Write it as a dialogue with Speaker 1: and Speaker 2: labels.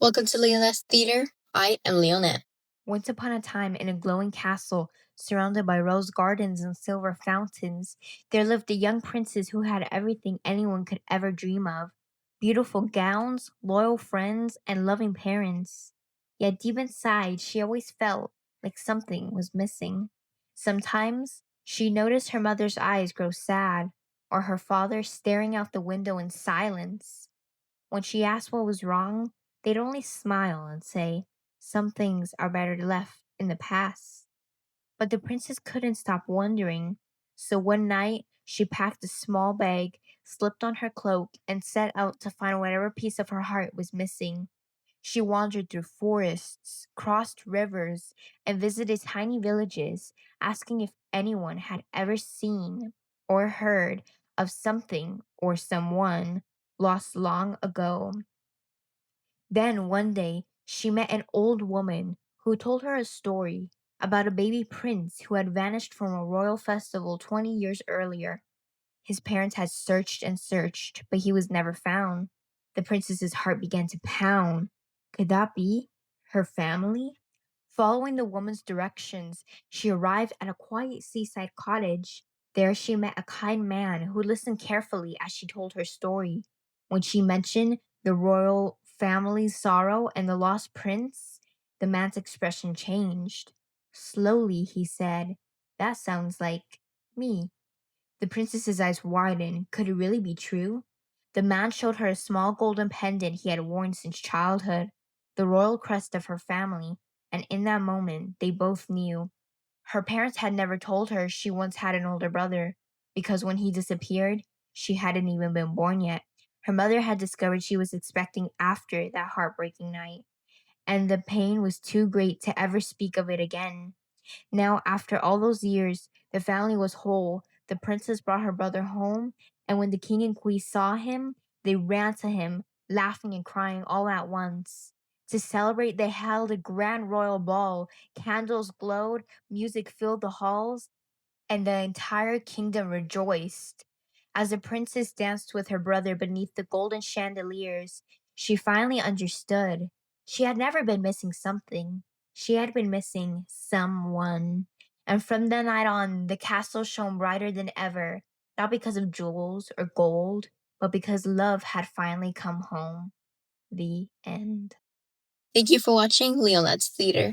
Speaker 1: Welcome to Lyonette's Theater. I am Lyonette.
Speaker 2: Once upon a time, in a glowing castle surrounded by rose gardens and silver fountains, there lived a young princess who had everything anyone could ever dream of: beautiful gowns, loyal friends, and loving parents. Yet deep inside, she always felt like something was missing. Sometimes she noticed her mother's eyes grow sad, or her father staring out the window in silence. When she asked what was wrong, they'd only smile and say, "Some things are better left in the past." But the princess couldn't stop wondering. So one night, she packed a small bag, slipped on her cloak, and set out to find whatever piece of her heart was missing. She wandered through forests, crossed rivers, and visited tiny villages, asking if anyone had ever seen or heard of something or someone lost long ago. Then one day, she met an old woman who told her a story about a baby prince who had vanished from a royal festival 20 years earlier. His parents had searched and searched, but he was never found. The princess's heart began to pound. Could that be her family? Following the woman's directions, she arrived at a quiet seaside cottage. There she met a kind man who listened carefully as she told her story. When she mentioned the royal family's sorrow and the lost prince, the man's expression changed. Slowly, he said, "That sounds like me." The princess's eyes widened. Could it really be true? The man showed her a small golden pendant he had worn since childhood, the royal crest of her family, and in that moment they both knew. Her parents had never told her she once had an older brother, because when he disappeared, she hadn't even been born yet. Her mother had discovered she was expecting after that heartbreaking night, and the pain was too great to ever speak of it again. Now, after all those years, the family was whole. The princess brought her brother home, and when the king and queen saw him, they ran to him, laughing and crying all at once. To celebrate, they held a grand royal ball. Candles glowed, music filled the halls, and the entire kingdom rejoiced. As the princess danced with her brother beneath the golden chandeliers, she finally understood. She had never been missing something. She had been missing someone. And from that night on, the castle shone brighter than ever, not because of jewels or gold, but because love had finally come home. The end.
Speaker 1: Thank you for watching Lyonette's Theater.